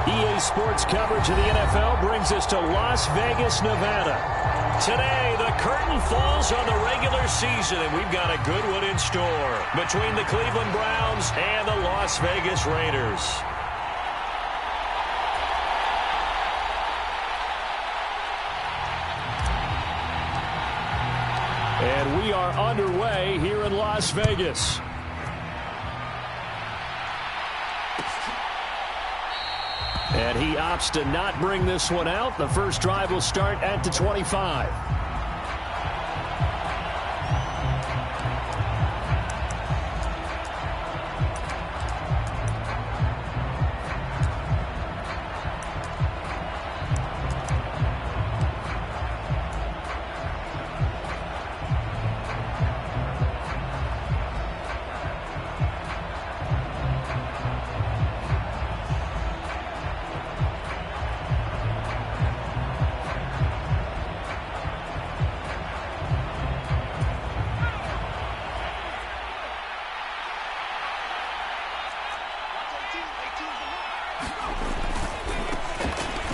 EA Sports coverage of the NFL brings us to Las Vegas, Nevada. Today, the curtain falls on the regular season, and we've got a good one in store between the Cleveland Browns and the Las Vegas Raiders. And we are underway here in Las Vegas. And he opts to not bring this one out. The first drive will start at the 25.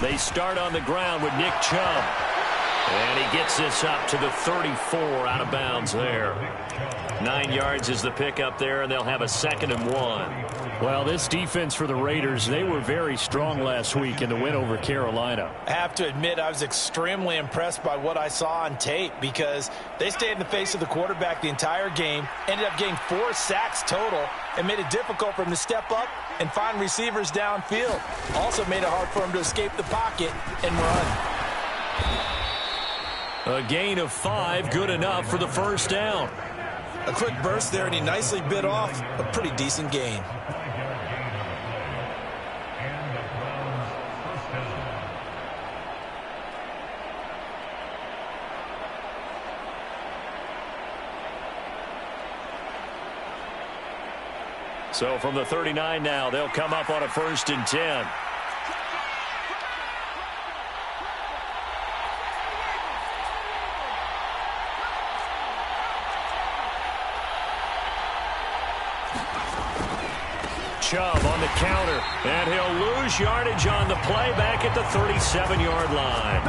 They start on the ground with Nick Chubb. And he gets this up to the 34 out of bounds there. 9 yards is the pickup there, and they'll have a 2nd and 1. Well, this defense for the Raiders, they were very strong last week in the win over Carolina. I have to admit, I was extremely impressed by what I saw on tape because they stayed in the face of the quarterback the entire game, ended up getting 4 sacks total, and made it difficult for him to step up and find receivers downfield. Also made it hard for him to escape the pocket and run. A gain of 5, good enough for the first down. A quick burst there, and he nicely bit off a pretty decent gain. So from the 39 now, they'll come up on a 1st and 10. Chubb on the counter, and he'll lose yardage on the play back at the 37-yard line.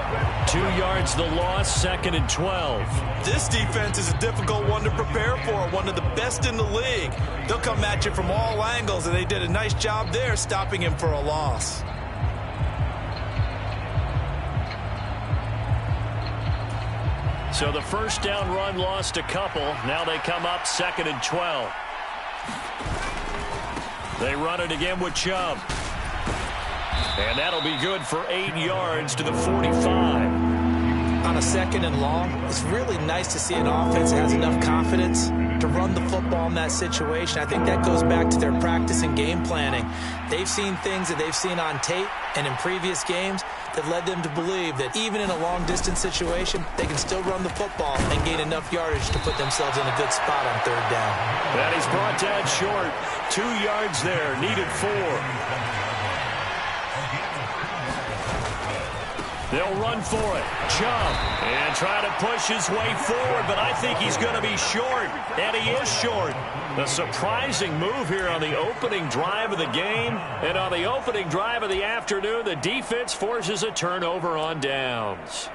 2 yards the loss, 2nd and 12. This defense is a difficult one to prepare for, one of the best in the league. They'll come at you from all angles, and they did a nice job there stopping him for a loss. So the first down run lost a couple. Now they come up 2nd and 12. They run it again with Chubb. And that'll be good for 8 yards to the 45. On a 2nd and long, it's really nice to see an offense that has enough confidence to run the football in that situation. I think that goes back to their practice and game planning. They've seen things that they've seen on tape and in previous games that led them to believe that even in a long-distance situation, they can still run the football and gain enough yardage to put themselves in a good spot on 3rd down. And he's brought down short. 2 yards there, needed 4. They'll run for it. Chubb, and try to push his way forward, but I think he's going to be short, and he is short. A surprising move here on the opening drive of the game, and on the opening drive of the afternoon, the defense forces a turnover on downs.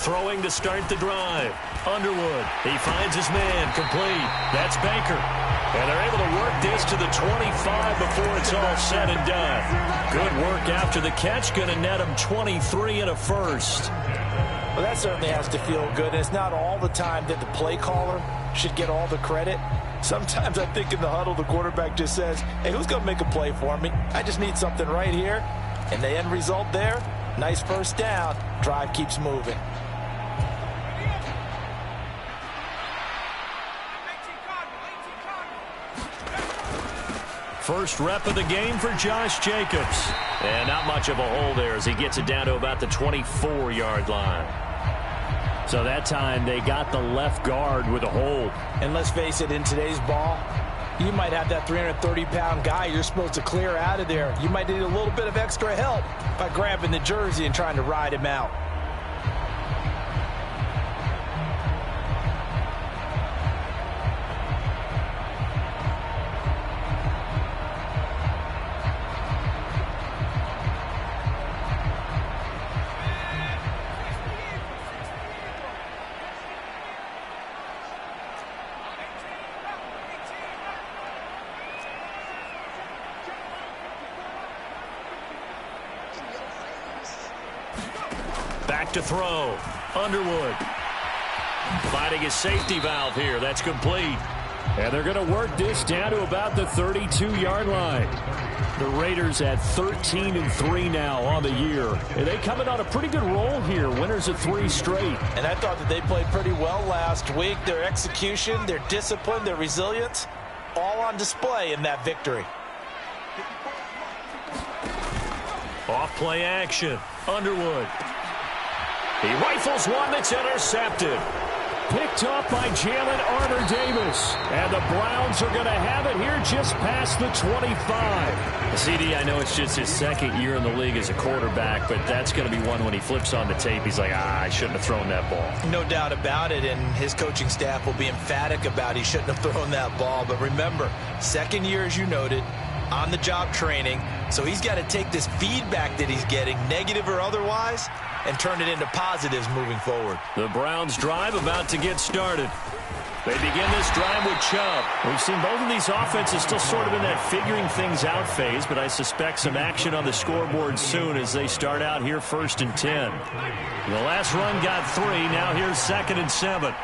Throwing to start the drive. Underwood. He finds his man. Complete. That's Baker. And they're able to work this to the 25 before it's all said and done. Good work after the catch. Going to net him 23 and a first. Well, that certainly has to feel good. And it's not all the time that the play caller should get all the credit. Sometimes I think in the huddle, the quarterback just says, hey, who's going to make a play for me? I just need something right here. And the end result there, nice first down. Drive keeps moving. First rep of the game for Josh Jacobs. And not much of a hole there as he gets it down to about the 24-yard line. So that time they got the left guard with a hold. And let's face it, in today's ball, you might have that 330-pound guy you're supposed to clear out of there. You might need a little bit of extra help by grabbing the jersey and trying to ride him out. Back to throw. Underwood. Finding his safety valve here. That's complete. And they're going to work this down to about the 32-yard line. The Raiders at 13-3 now on the year. And they coming on a pretty good roll here. Winners of 3 straight. And I thought that they played pretty well last week. Their execution, their discipline, their resilience, all on display in that victory. Off play action. Underwood. He rifles one that's intercepted. Picked off by Jalen Armour-Davis. And the Browns are going to have it here just past the 25. CD, I know it's just his second year in the league as a quarterback, but that's going to be one when he flips on the tape. He's like, I shouldn't have thrown that ball. No doubt about it, and his coaching staff will be emphatic about he shouldn't have thrown that ball. But remember, second year, as you noted, on-the-job training, so he's got to take this feedback that he's getting, negative or otherwise, and turn it into positives moving forward. The Browns drive about to get started. They begin this drive with Chubb. We've seen both of these offenses still sort of in that figuring things out phase, but I suspect some action on the scoreboard soon as they start out here 1st and 10. The last run got 3. Now here's 2nd and 7.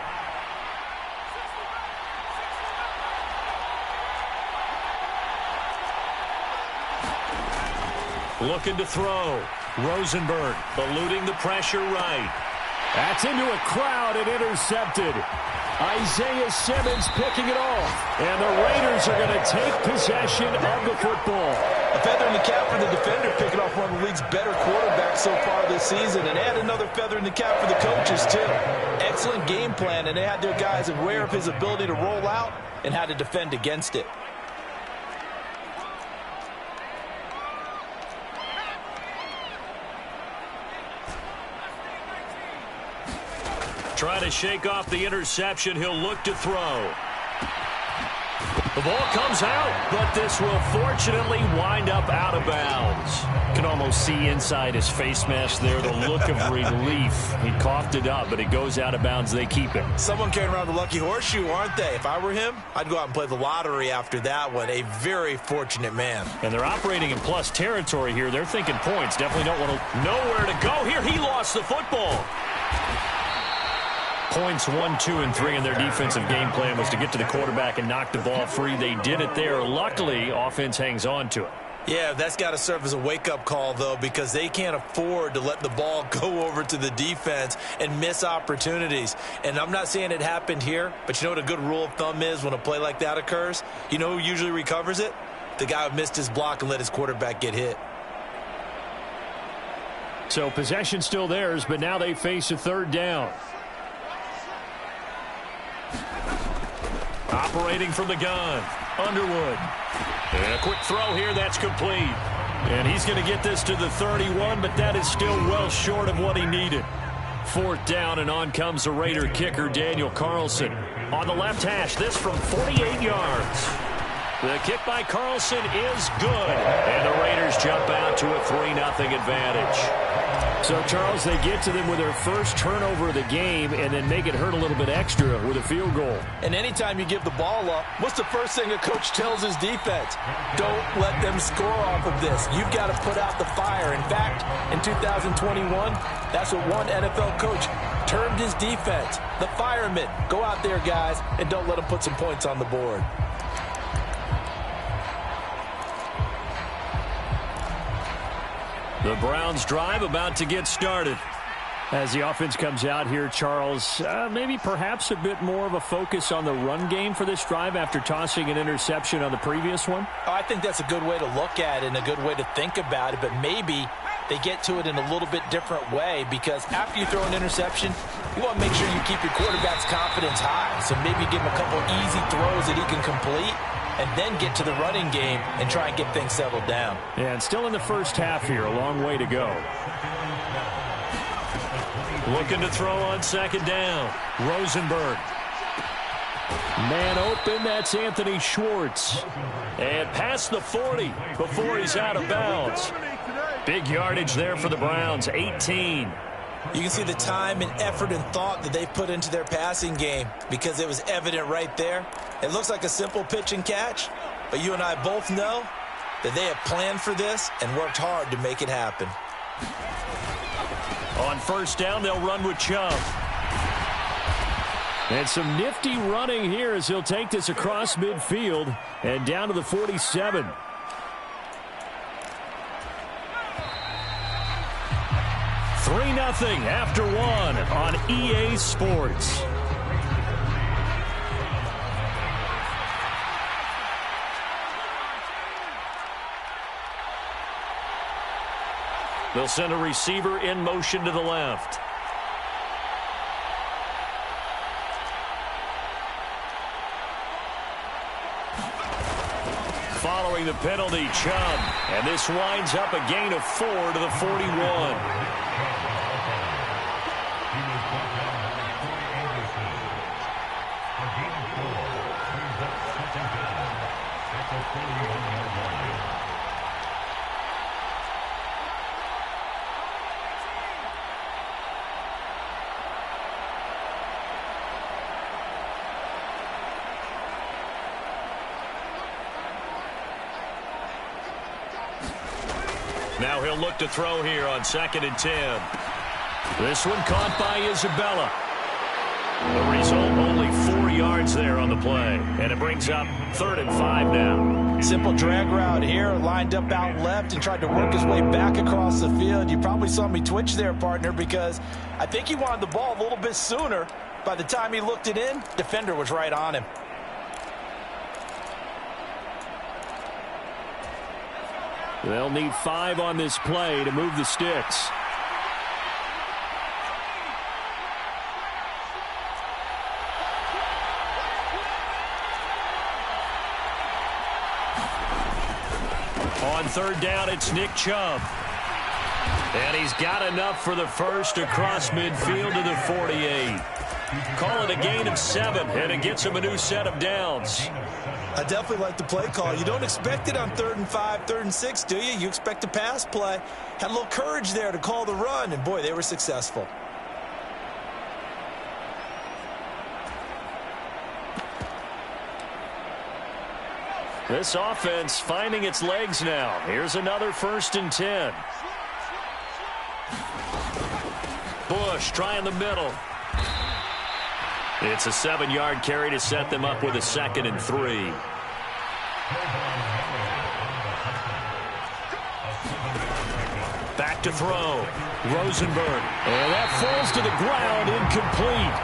Looking to throw. Rosenberg eluding the pressure right. That's into a crowd and intercepted. Isaiah Simmons picking it off. And the Raiders are going to take possession of the football. A feather in the cap for the defender, picking off one of the league's better quarterbacks so far this season. And add another feather in the cap for the coaches, too. Excellent game plan, and they had their guys aware of his ability to roll out and how to defend against it. Trying to shake off the interception. He'll look to throw. The ball comes out, but this will fortunately wind up out of bounds. You can almost see inside his face mask there the look of relief. He coughed it up, but it goes out of bounds. They keep it. Someone carrying around the lucky horseshoe, aren't they? If I were him, I'd go out and play the lottery after that one. A very fortunate man. And they're operating in plus territory here. They're thinking points. Definitely don't want to. Nowhere to go here. He lost the football. Points 1, 2, and 3 in their defensive game plan was to get to the quarterback and knock the ball free. They did it there. Luckily, offense hangs on to it. Yeah, that's got to serve as a wake-up call, though, because they can't afford to let the ball go over to the defense and miss opportunities. And I'm not saying it happened here, but you know what a good rule of thumb is when a play like that occurs? You know who usually recovers it? The guy who missed his block and let his quarterback get hit. So possession still theirs, but now they face a 3rd down. Operating from the gun, Underwood. And a quick throw here, that's complete. And he's going to get this to the 31, but that is still well short of what he needed. 4th down, and on comes the Raider kicker, Daniel Carlson. On the left hash, this from 48 yards. The kick by Carlson is good. And the Raiders jump out to a 3-0 advantage. So, Charles, they get to them with their first turnover of the game and then make it hurt a little bit extra with a field goal. And anytime you give the ball up, what's the first thing a coach tells his defense? Don't let them score off of this. You've got to put out the fire. In fact, in 2021, that's what one NFL coach termed his defense. The firemen. Go out there, guys, and don't let them put some points on the board. The Browns drive about to get started. As the offense comes out here, Charles, maybe perhaps a bit more of a focus on the run game for this drive after tossing an interception on the previous one? Oh, I think that's a good way to look at it and a good way to think about it, but maybe they get to it in a little bit different way, because after you throw an interception, you want to make sure you keep your quarterback's confidence high. So maybe give him a couple easy throws that he can complete and then get to the running game and try and get things settled down. Yeah, and still in the first half here, a long way to go. Looking to throw on second down. Rosenberg. Man open, that's Anthony Schwartz. And past the 40 before he's out of bounds. Big yardage there for the Browns, 18. You can see the time and effort and thought that they put into their passing game, because it was evident right there. It looks like a simple pitch and catch, but you and I both know that they have planned for this and worked hard to make it happen. On first down, they'll run with Chubb. And some nifty running here as he'll take this across midfield and down to the 47. Three 0 after one on EA Sports. They'll send a receiver in motion to the left. Following the penalty, Chubb. And this winds up a gain of 4 to the 41. Now he'll look to throw here on 2nd and 10. This one caught by Isabella. The result, only 4 yards there on the play. And it brings up 3rd and 5 now. Simple drag route here, lined up out left and tried to work his way back across the field. You probably saw me twitch there, partner, because I think he wanted the ball a little bit sooner. By the time he looked it in, defender was right on him. They'll need 5 on this play to move the sticks. On 3rd down, it's Nick Chubb. And he's got enough for the first across midfield to the 48. Call it a gain of 7, and it gets him a new set of downs. I definitely like the play call. You don't expect it on 3rd and 5, 3rd and 6, do you? You expect a pass play. Had a little courage there to call the run, and boy, they were successful. This offense finding its legs now. Here's another 1st and 10. Bush trying the middle. It's a 7-yard carry to set them up with a 2nd and 3. Back to throw. Rosenberg. And that falls to the ground, incomplete.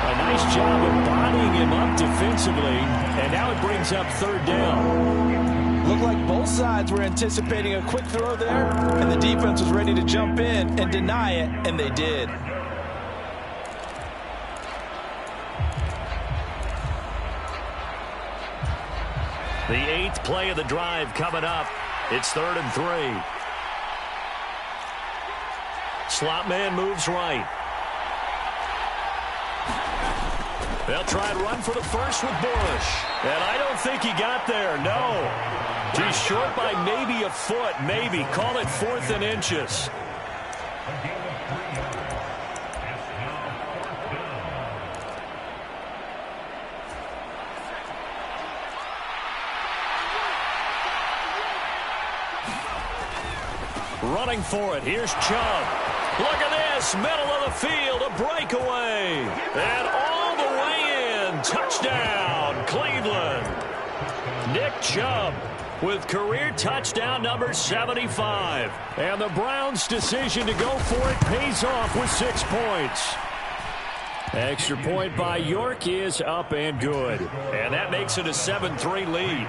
A nice job of bodying him up defensively. And now it brings up 3rd down. Looked like both sides were anticipating a quick throw there, and the defense was ready to jump in and deny it, and they did. The 8th play of the drive coming up. It's 3rd and 3. Slot man moves right. They'll try and run for the first with Bush. And I don't think he got there, no. He's short by maybe a foot, maybe. Call it 4th and inches. Running for it. Here's Chubb. Look at this. Middle of the field. A breakaway. And all the way in. Touchdown, Cleveland. Nick Chubb with career touchdown number 75. And the Browns' decision to go for it pays off with 6 points. Extra point by York is up and good. And that makes it a 7-3 lead.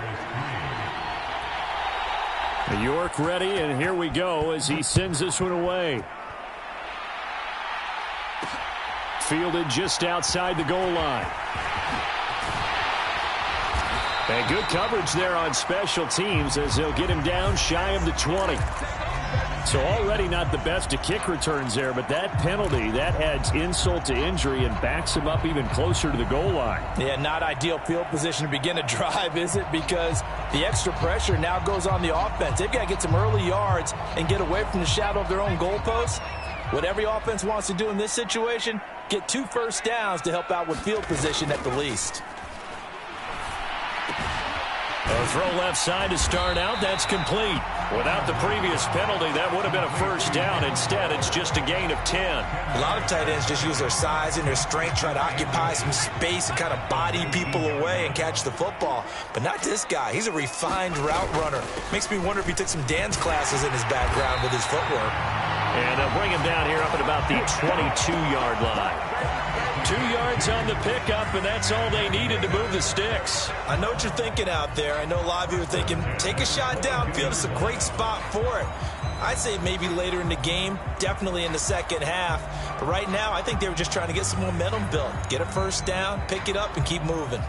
York ready, and here we go as he sends this one away. Fielded just outside the goal line. And good coverage there on special teams as they'll get him down shy of the 20. So already not the best of kick returns there, but that penalty, that adds insult to injury and backs him up even closer to the goal line. Yeah, not ideal field position to begin a drive, is it? Because the extra pressure now goes on the offense. They've got to get some early yards and get away from the shadow of their own goalposts. What every offense wants to do in this situation, get 2 first downs to help out with field position at the least. A throw left side to start out. That's complete. Without the previous penalty, that would have been a first down. Instead, it's just a gain of 10. A lot of tight ends just use their size and their strength, try to occupy some space and kind of body people away and catch the football. But not this guy. He's a refined route runner. Makes me wonder if he took some dance classes in his background with his footwork. And they'll bring him down here up at about the 22-yard line. 2 yards on the pickup, and that's all they needed to move the sticks. I know what you're thinking out there. I know a lot of you are thinking, take a shot downfield. It's a great spot for it. I'd say maybe later in the game, definitely in the second half. But right now, I think they were just trying to get some momentum built. Get a first down, pick it up, and keep moving.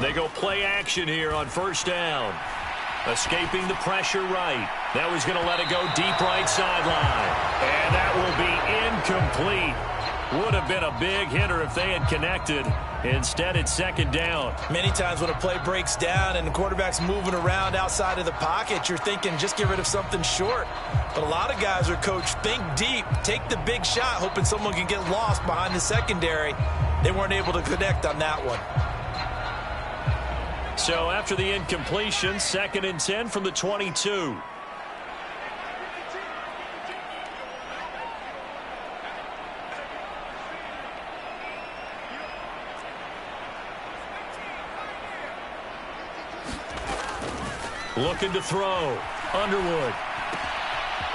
They go play action here on first down. Escaping the pressure right. That was going to let it go deep right sideline. And that will be incomplete. Would have been a big hitter if they had connected. Instead, it's second down. Many times when a play breaks down and the quarterback's moving around outside of the pocket, you're thinking just get rid of something short. But a lot of guys are coached, think deep, take the big shot, hoping someone can get lost behind the secondary. They weren't able to connect on that one. So after the incompletion, 2nd and 10 from the 22. Looking to throw. Underwood.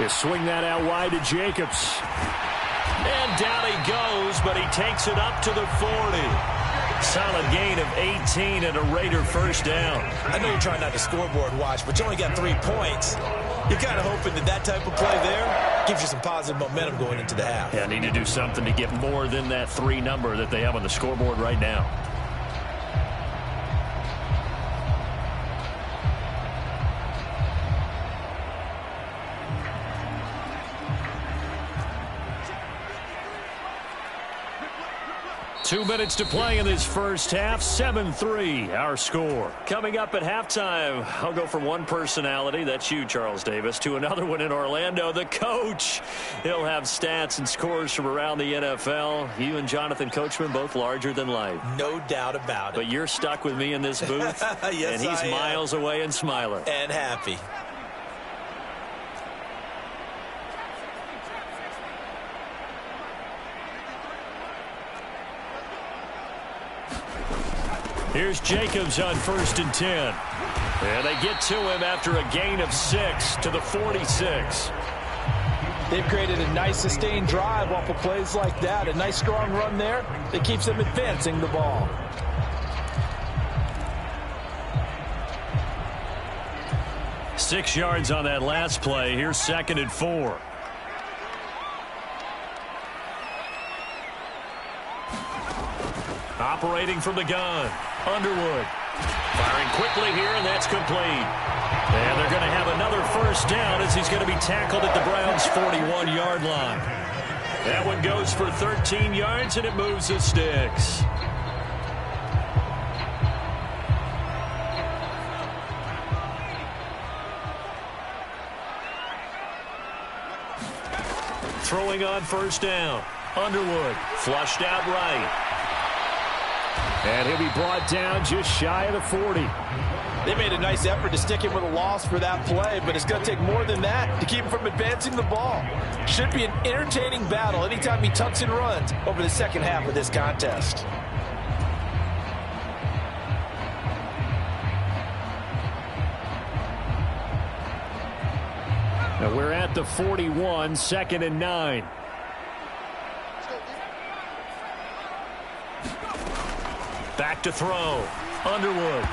They swing that out wide to Jacobs. And down he goes, but he takes it up to the 40. Solid gain of 18 and a Raider first down. I know you're trying not to scoreboard watch, but you only got 3 points. You're kind of hoping that that type of play there gives you some positive momentum going into the half. Yeah, need to do something to get more than that 3 number that they have on the scoreboard right now. Two minutes to play in this first half. 7-3, our score. Coming up at halftime, I'll go from one personality, that's you, Charles Davis, to another one in Orlando, the coach. He'll have stats and scores from around the NFL. You and Jonathan Coachman, both larger than life. No doubt about it. But you're stuck with me in this booth, yes, and he's miles away and smiling. And happy. Here's Jacobs on 1st and 10. And they get to him after a gain of 6 to the 46. They've created a nice sustained drive off of plays like that. A nice strong run there that keeps them advancing the ball. Six yards on that last play. Here's 2nd and 4. Operating from the gun. Underwood. Firing quickly here, and that's complete. And they're going to have another first down as he's going to be tackled at the Browns' 41-yard line. That one goes for 13 yards, and it moves the sticks. Throwing on first down. Underwood flushed out right. And he'll be brought down just shy of the 40. They made a nice effort to stick him with a loss for that play, but it's going to take more than that to keep him from advancing the ball. Should be an entertaining battle anytime he tucks and runs over the second half of this contest. Now we're at the 41, 2nd and 9. Back to throw. Underwood.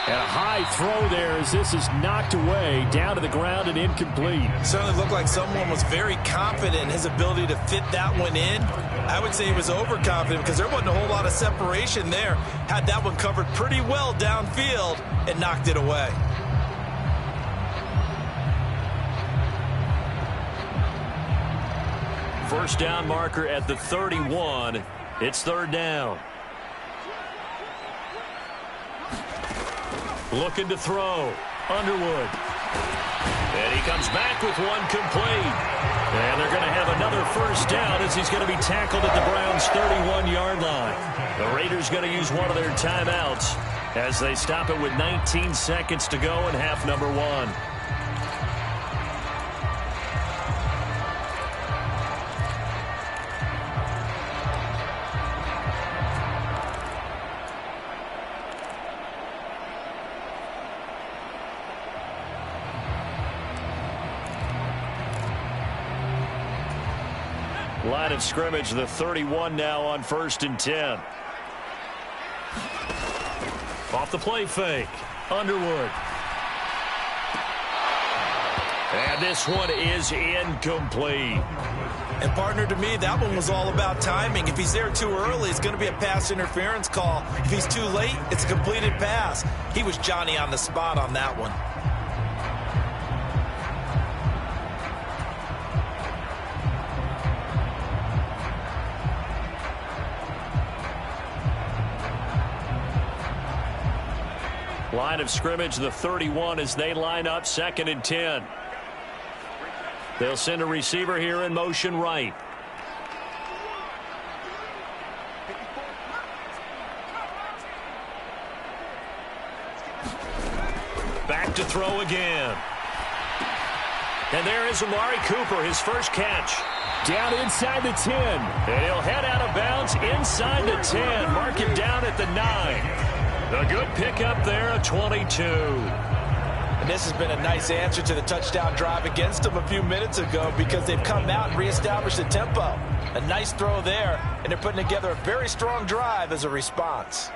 And a high throw there as this is knocked away, down to the ground and incomplete. Certainly looked like someone was very confident in his ability to fit that one in. I would say he was overconfident because there wasn't a whole lot of separation there. Had that one covered pretty well downfield and knocked it away. First down marker at the 31. It's 3rd down. Looking to throw. Underwood. And he comes back with one complete. And they're going to have another first down as he's going to be tackled at the Browns' 31-yard line. The Raiders going to use one of their timeouts as they stop it with 19 seconds to go in half number 1. Line of scrimmage, the 31 now on 1st and 10. Off the play fake. Underwood. And this one is incomplete. And partner, to me, that one was all about timing. If he's there too early, it's going to be a pass interference call. If he's too late, it's a completed pass. He was Johnny on the spot on that one. Line of scrimmage, the 31 as they line up 2nd and 10. They'll send a receiver here in motion right. Back to throw again. And there is Amari Cooper, his first catch. Down inside the 10. And he'll head out of bounds inside the 10. Mark him down at the 9. A good pickup there, a 22. And this has been a nice answer to the touchdown drive against them a few minutes ago because they've come out and reestablished the tempo. A nice throw there, and they're putting together a very strong drive as a response.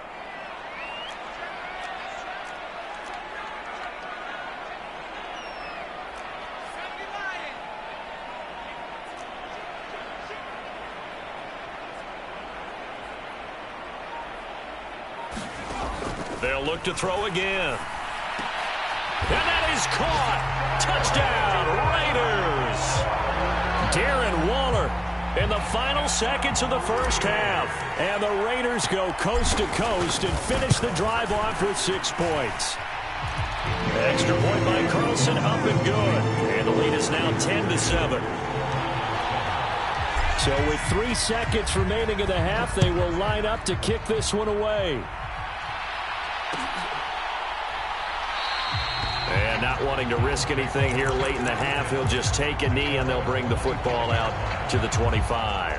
They'll look to throw again. And that is caught. Touchdown, Raiders. Darren Waller in the final seconds of the first half. And the Raiders go coast to coast and finish the drive off with 6 points. Extra point by Carlson, up and good. And the lead is now 10-7. So with 3 seconds remaining in the half, they will line up to kick this one away. And not wanting to risk anything here late in the half, he'll just take a knee and they'll bring the football out to the 25.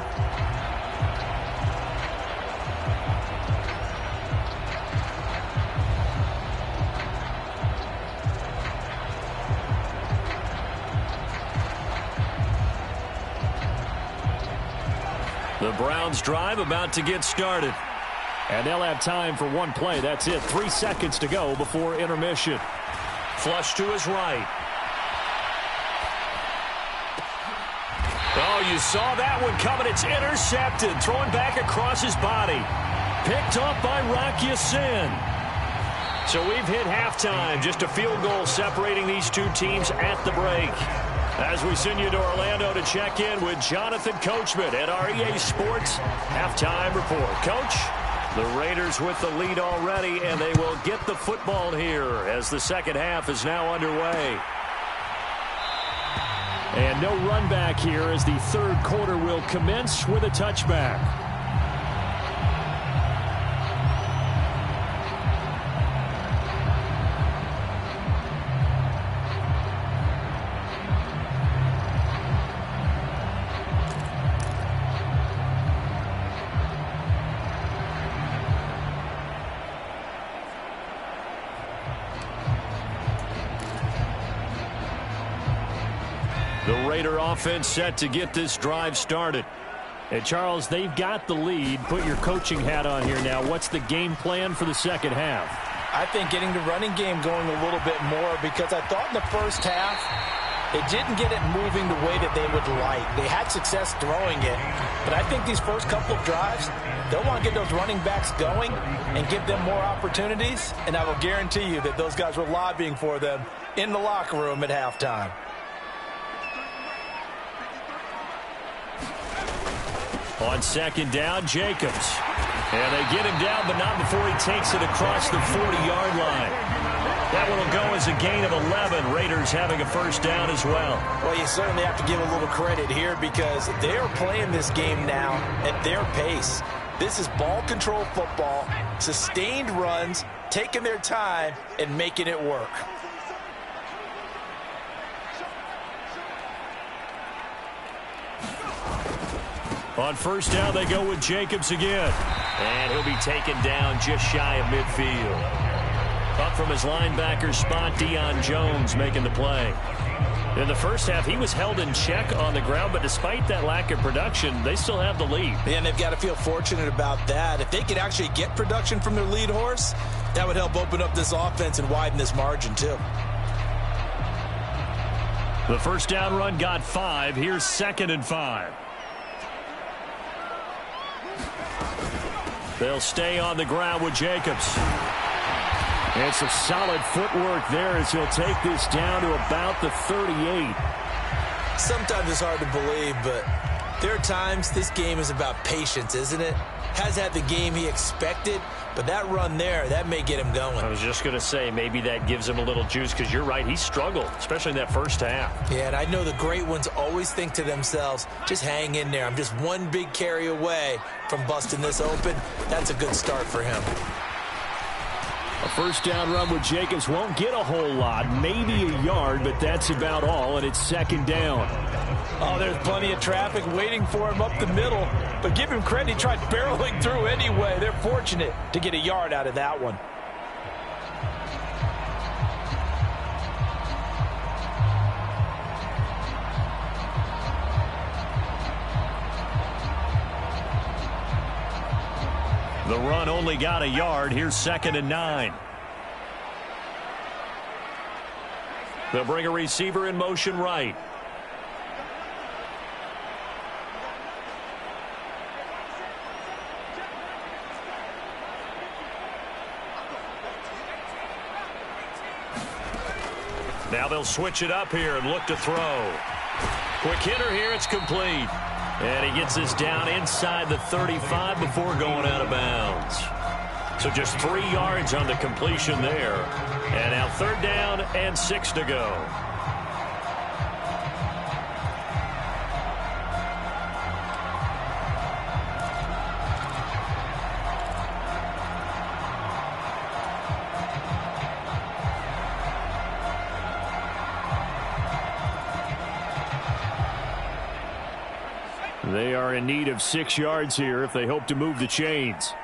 The Browns drive about to get started. And they'll have time for one play. That's it. 3 seconds to go before intermission. Flush to his right. Oh, you saw that one coming. It's intercepted. Throwing back across his body. Picked off by Rock Ya-Sin. So we've hit halftime. Just a field goal separating these two teams at the break. As we send you to Orlando to check in with Jonathan Coachman at our EA Sports Halftime Report. Coach? The Raiders with the lead already, and they will get the football here as the second half is now underway. And no run back here as the third quarter will commence with a touchback. The Raider offense set to get this drive started. And Charles, they've got the lead. Put your coaching hat on here now. What's the game plan for the second half? I think getting the running game going a little bit more, because I thought in the first half it didn't get it moving the way that they would like. They had success throwing it, but I think these first couple of drives, they'll want to get those running backs going and give them more opportunities, and I will guarantee you that those guys were lobbying for them in the locker room at halftime. On second down, Jacobs. And they get him down, but not before he takes it across the 40-yard line. That one will go as a gain of 11. Raiders having a first down as well. Well, you certainly have to give a little credit here, because they are playing this game now at their pace. This is ball control football, sustained runs, taking their time and making it work. On first down, they go with Jacobs again. And he'll be taken down just shy of midfield. Up from his linebacker spot, Deion Jones making the play. In the first half, he was held in check on the ground, but despite that lack of production, they still have the lead. And they've got to feel fortunate about that. If they could actually get production from their lead horse, that would help open up this offense and widen this margin too. The first down run got 5. Here's 2nd and 5. They'll stay on the ground with Jacobs. And some solid footwork there as he'll take this down to about the 38. Sometimes it's hard to believe, but there are times this game is about patience, isn't it? Has had the game he expected, but that run there, that may get him going. I was just going to say, maybe that gives him a little juice, because you're right, he struggled, especially in that first half. Yeah, and I know the great ones always think to themselves, just hang in there. I'm just one big carry away from busting this open. That's a good start for him. A first down run with Jacobs won't get a whole lot, maybe a yard, but that's about all, and it's 2nd down. Oh, there's plenty of traffic waiting for him up the middle, but give him credit, he tried barreling through anyway. They're fortunate to get a yard out of that one. The run only got a yard. Here's 2nd and 9. They'll bring a receiver in motion right. Now they'll switch it up here and look to throw. Quick hitter here. It's complete. And he gets this down inside the 35 before going out of bounds. So just 3 yards on the completion there. And now 3rd down and 6 to go. They are in need of 6 yards here if they hope to move the chains.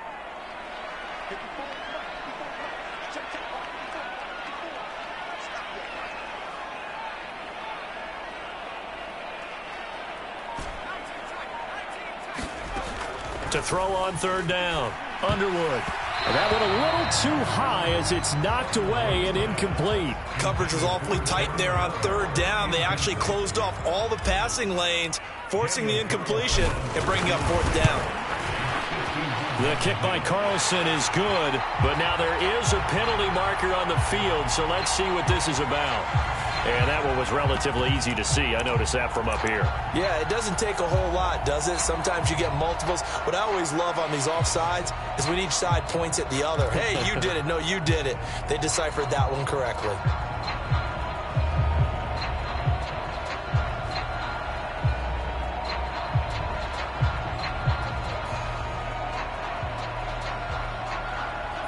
To throw on 3rd down, Underwood. That one a little too high as it's knocked away and incomplete. Coverage was awfully tight there on 3rd down. They actually closed off all the passing lanes, forcing the incompletion and bringing up 4th down. The kick by Carlson is good, but now there is a penalty marker on the field, so let's see what this is about. And that one was relatively easy to see. I noticed that from up here. Yeah, it doesn't take a whole lot, does it? Sometimes you get multiples. What I always love on these offsides is when each side points at the other. Hey, you did it. No, you did it. They deciphered that one correctly.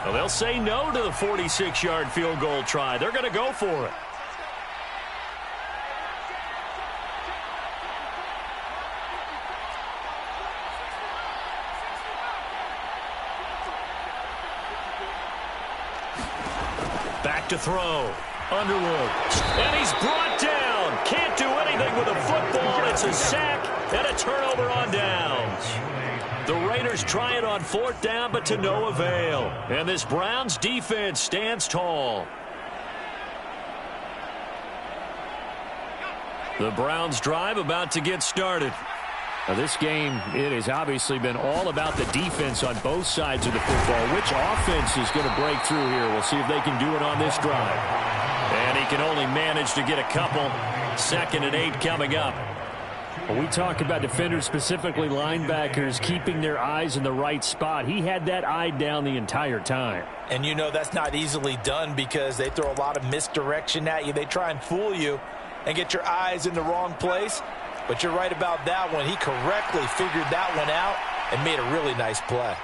Well, they'll say no to the 46-yard field goal try. They're going to go for it. Back to throw. Underwood. And he's brought down. Can't do anything with a football. It's a sack and a turnover on downs. The Raiders try it on 4th down, but to no avail. And this Browns defense stands tall. The Browns drive about to get started. Now this game, it has obviously been all about the defense on both sides of the football. Which offense is going to break through here? We'll see if they can do it on this drive. And he can only manage to get a couple. 2nd and 8 coming up. When we talk about defenders, specifically linebackers, keeping their eyes in the right spot, he had that eye down the entire time. And you know that's not easily done because they throw a lot of misdirection at you. They try and fool you and get your eyes in the wrong place. But you're right about that one. He correctly figured that one out and made a really nice play.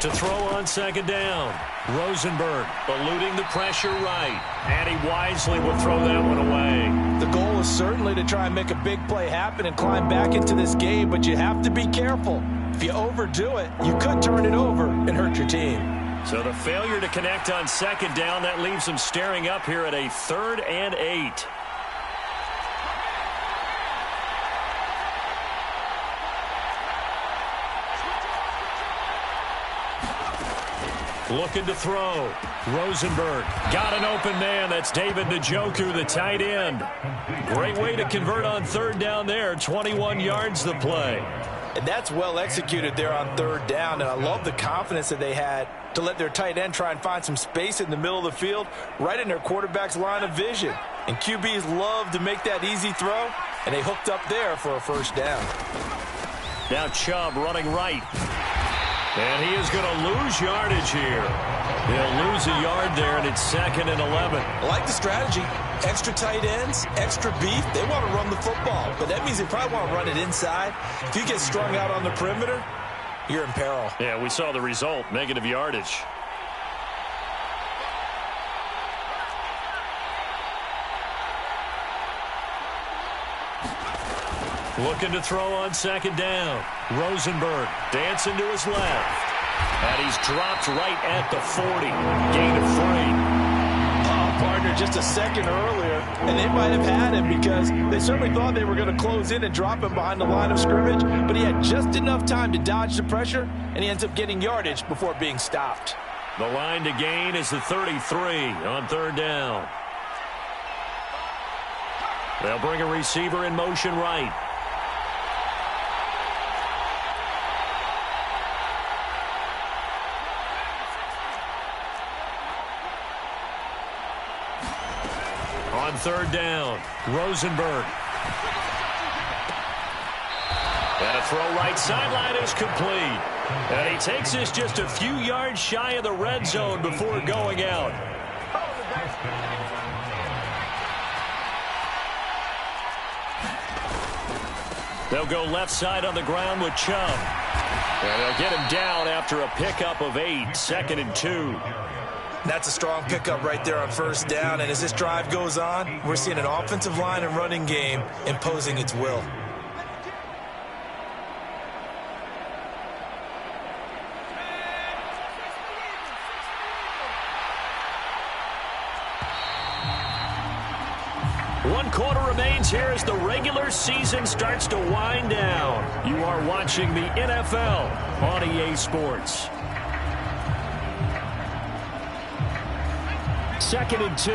To throw on 2nd down. Rosenberg eluding the pressure right. And he wisely will throw that one away. The goal is certainly to try and make a big play happen and climb back into this game, but you have to be careful. If you overdo it, you could turn it over and hurt your team. So the failure to connect on 2nd down, that leaves him staring up here at a 3rd and 8. Looking to throw. Rosenberg got an open man. That's David Njoku, the tight end. Great way to convert on 3rd down there. 21 yards the play. And that's well executed there on 3rd down. And I love the confidence that they had to let their tight end try and find some space in the middle of the field, right in their quarterback's line of vision. And QBs love to make that easy throw, and they hooked up there for a 1st down. Now Chubb running right. And he is going to lose yardage here. He'll lose a yard there, and it's 2nd and 11. I like the strategy. Extra tight ends, extra beef. They want to run the football, but that means they probably want to run it inside. If you get strung out on the perimeter, you're in peril. Yeah, we saw the result, negative yardage. Looking to throw on 2nd down. Rosenberg dancing to his left. And he's dropped right at the 40. Gain of 3. Oh, partner, just a second earlier, and they might have had him because they certainly thought they were going to close in and drop him behind the line of scrimmage, but he had just enough time to dodge the pressure, and he ends up getting yardage before being stopped. The line to gain is the 33 on 3rd down. They'll bring a receiver in motion right. On 3rd down, Rosenberg. And a throw right sideline is complete. And he takes this just a few yards shy of the red zone before going out. They'll go left side on the ground with Chubb. And they'll get him down after a pickup of 8, 2nd and 2. That's a strong pickup right there on 1st down, and as this drive goes on, we're seeing an offensive line and running game imposing its will. One quarter remains here as the regular season starts to wind down. You are watching the NFL on EA Sports. 2nd and 2.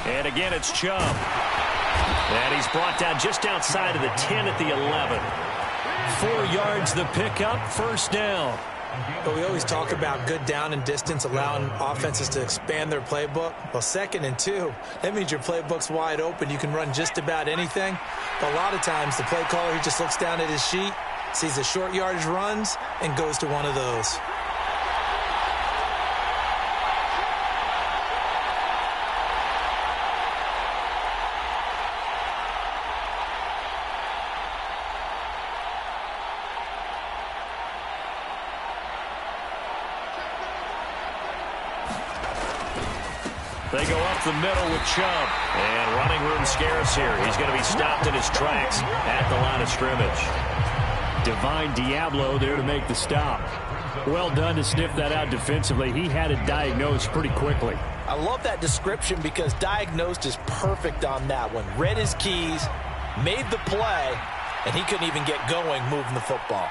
And again, it's Chubb. And he's brought down just outside of the 10 at the 11. 4 yards the pickup, 1st down. But we always talk about good down and distance, allowing offenses to expand their playbook. Well, 2nd and 2, that means your playbook's wide open. You can run just about anything. But a lot of times, the play caller, he just looks down at his sheet, sees the short yardage runs, and goes to one of those. They go up the middle with Chubb. And running room scarce here. He's going to be stopped in his tracks at the line of scrimmage. Divine Diablo there to make the stop. Well done to sniff that out defensively. He had it diagnosed pretty quickly. I love that description because diagnosed is perfect on that one. Read his keys, made the play, and he couldn't even get going moving the football.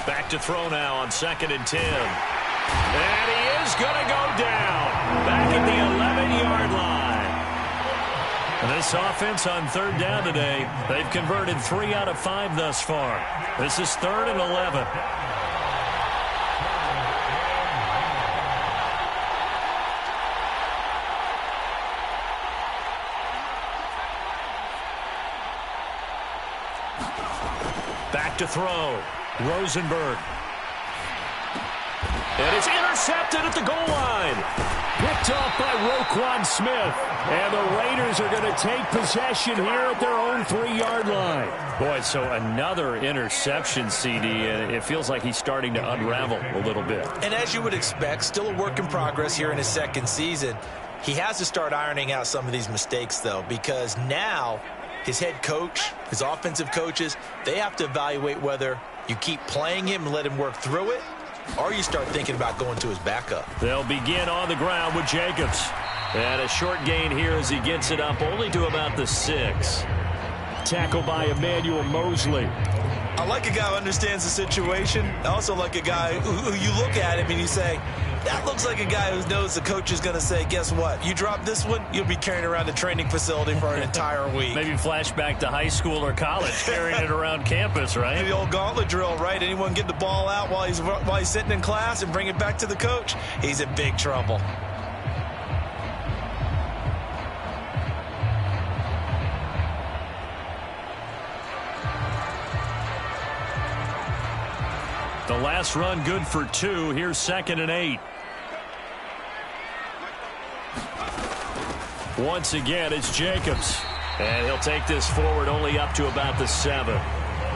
Back to throw now on 2nd and 10. And he is going to go down. Back at the 11-yard line. And this offense on 3rd down today, they've converted 3 out of 5 thus far. This is 3rd and 11. Back to throw. Rosenberg. And it's intercepted at the goal line. Picked off by Roquan Smith. And the Raiders are going to take possession here at their own 3-yard line. Boy, so another interception, CD, and it feels like he's starting to unravel a little bit. And as you would expect, still a work in progress here in his 2nd season. He has to start ironing out some of these mistakes, though, because now his head coach, his offensive coaches, they have to evaluate whether you keep playing him and let him work through it, or you start thinking about going to his backup. They'll begin on the ground with Jacobs. And a short gain here as he gets it up only to about the 6. Tackled by Emmanuel Mosley. I like a guy who understands the situation. I also like a guy who you look at him and you say, that looks like a guy who knows the coach is going to say, guess what? You drop this one, you'll be carrying around the training facility for an entire week. Maybe flashback to high school or college, carrying it around campus, right? The old gauntlet drill, right? Anyone get the ball out while he's sitting in class and bring it back to the coach? He's in big trouble. The last run good for 2. Here's 2nd and 8. Once again, it's Jacobs. And he'll take this forward only up to about the 7.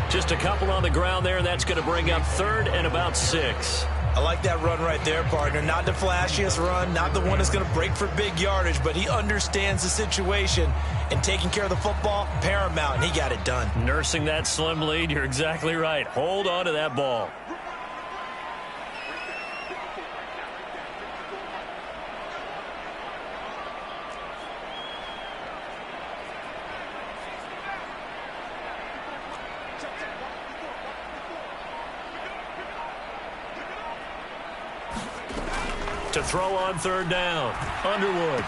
Just a couple on the ground there, and that's going to bring up 3rd and about 6. I like that run right there, partner. Not the flashiest run, not the one that's going to break for big yardage, but he understands the situation, and taking care of the football, paramount, and he got it done. Nursing that slim lead, you're exactly right. Hold on to that ball. To throw on 3rd down. Underwood.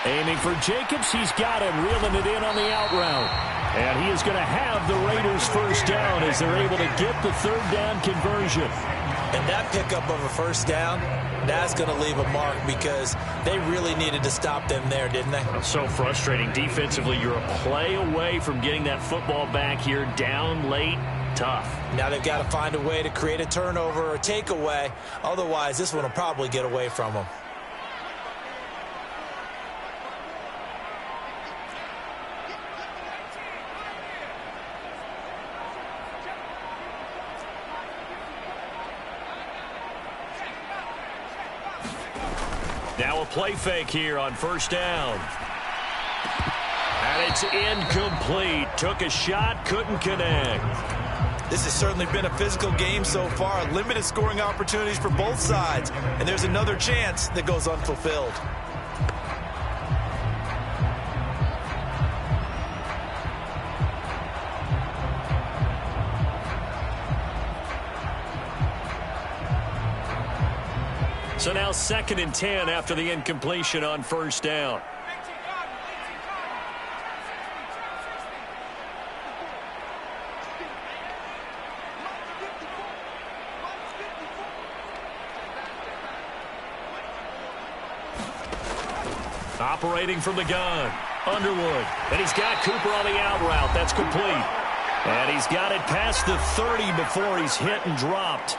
Aiming for Jacobs. He's got him. Reeling it in on the out route. And he is going to have the Raiders 1st down as they're able to get the 3rd down conversion. And that pickup of a 1st down, that's going to leave a mark because they really needed to stop them there, didn't they? So frustrating. Defensively, you're a play away from getting that football back here down late. Tough. Now they've got to find a way to create a turnover or a takeaway. Otherwise, this one will probably get away from them. Now a play fake here on 1st down. And it's incomplete. Took a shot, couldn't connect. This has certainly been a physical game so far. Limited scoring opportunities for both sides. And there's another chance that goes unfulfilled. So now 2nd and 10 after the incompletion on 1st down. Operating from the gun, Underwood. And he's got Cooper on the out route. That's complete. And he's got it past the 30 before he's hit and dropped.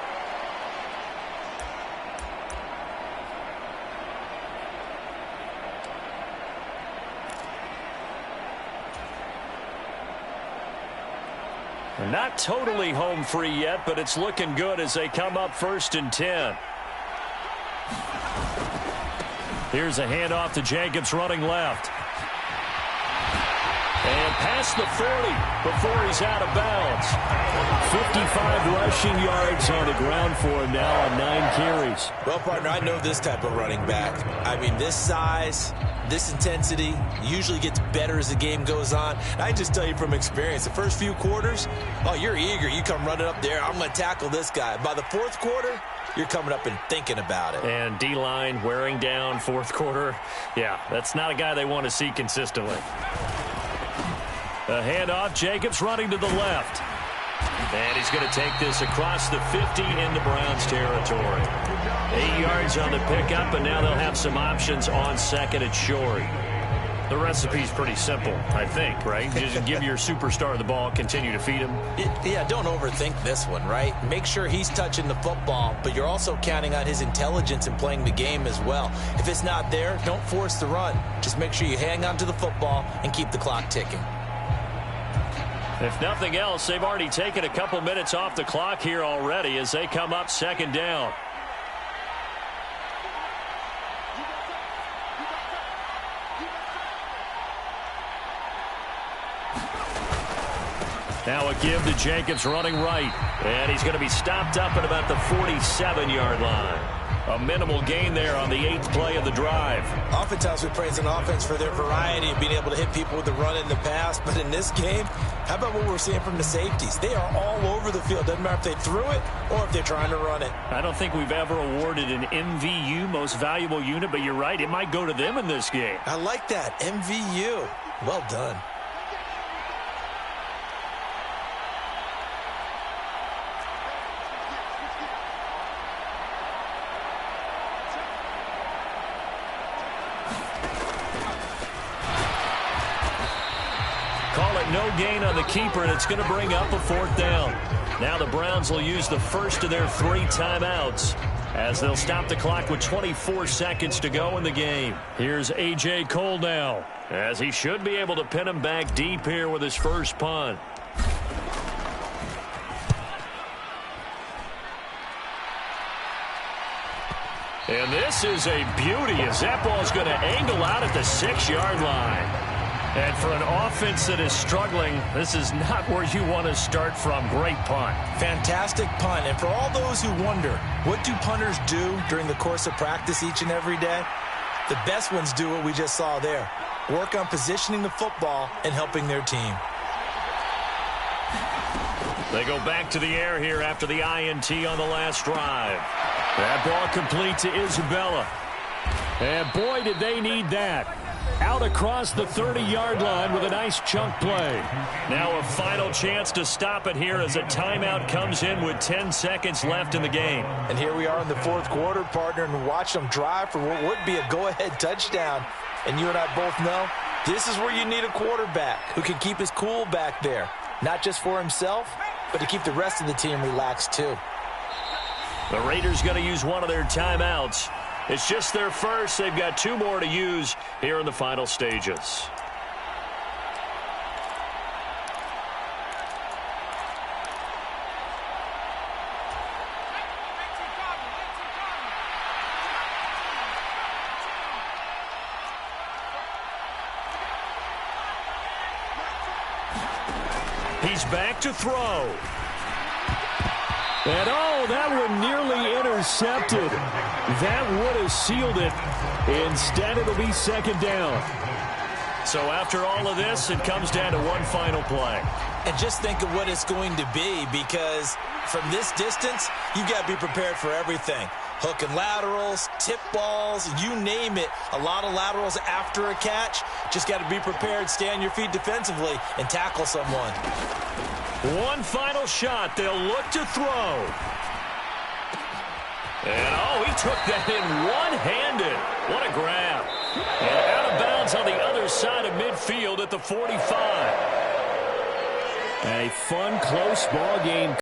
Not totally home free yet, but it's looking good as they come up 1st and 10. Here's a handoff to Jacobs running left. And past the 40 before he's out of bounds. 55 rushing yards on the ground for him now on 9 carries. Well, partner, I know this type of running back. I mean, this size, this intensity usually gets better as the game goes on. I just tell you from experience, the first few quarters, oh, you're eager. You come running up there, I'm going to tackle this guy. By the 4th quarter, you're coming up and thinking about it. And D-line wearing down 4th quarter. Yeah, that's not a guy they want to see consistently. A handoff, Jacobs running to the left. And he's going to take this across the 50 into Browns territory. 8 yards on the pickup, and now they'll have some options on 2nd and short. The recipe's pretty simple, I think, right? Just give your superstar the ball, continue to feed him. Yeah, don't overthink this one, right? Make sure he's touching the football, but you're also counting on his intelligence in playing the game as well. If it's not there, don't force the run. Just make sure you hang on to the football and keep the clock ticking. If nothing else, they've already taken a couple minutes off the clock here already as they come up 2nd down. Now a give to Jacobs running right. And he's going to be stopped up at about the 47-yard line. A minimal gain there on the 8th play of the drive. Oftentimes we praise an offense for their variety of being able to hit people with the run in the pass. But in this game, how about what we're seeing from the safeties? They are all over the field. Doesn't matter if they threw it or if they're trying to run it. I don't think we've ever awarded an MVU, most valuable unit, but you're right. It might go to them in this game. I like that. MVU. Well done. Call it no gain on the keeper, and it's going to bring up a 4th down. Now the Browns will use the first of their 3 timeouts as they'll stop the clock with 24 seconds to go in the game. Here's A.J. Cole now, as he should be able to pin him back deep here with his first punt. And this is a beauty as that ball's going to angle out at the 6-yard line. And for an offense that is struggling, this is not where you want to start from. Great punt. Fantastic punt. And for all those who wonder, what do punters do during the course of practice each and every day? The best ones do what we just saw there. Work on positioning the football and helping their team. They go back to the air here after the INT on the last drive. That ball complete to Isabella. And boy, did they need that. Out across the 30-yard line with a nice chunk play. Now a final chance to stop it here as a timeout comes in with 10 seconds left in the game. And here we are in the 4th quarter, partner, and watch them drive for what would be a go-ahead touchdown. And you and I both know this is where you need a quarterback who can keep his cool back there. Not just for himself, but to keep the rest of the team relaxed too. The Raiders going to use one of their timeouts. It's just their first. They've got 2 more to use here in the final stages. He's back to throw. And oh, that one nearly intercepted. That would have sealed it. Instead, it'll be 2nd down. So after all of this, it comes down to one final play. And just think of what it's going to be, because from this distance, you've got to be prepared for everything. Hook and laterals, tip balls, you name it. A lot of laterals after a catch. Just got to be prepared, stay on your feet defensively, and tackle someone. One final shot. They'll look to throw. And, oh, he took that in one-handed. What a grab. And out of bounds on the other side of midfield at the 45. A fun, close ball game.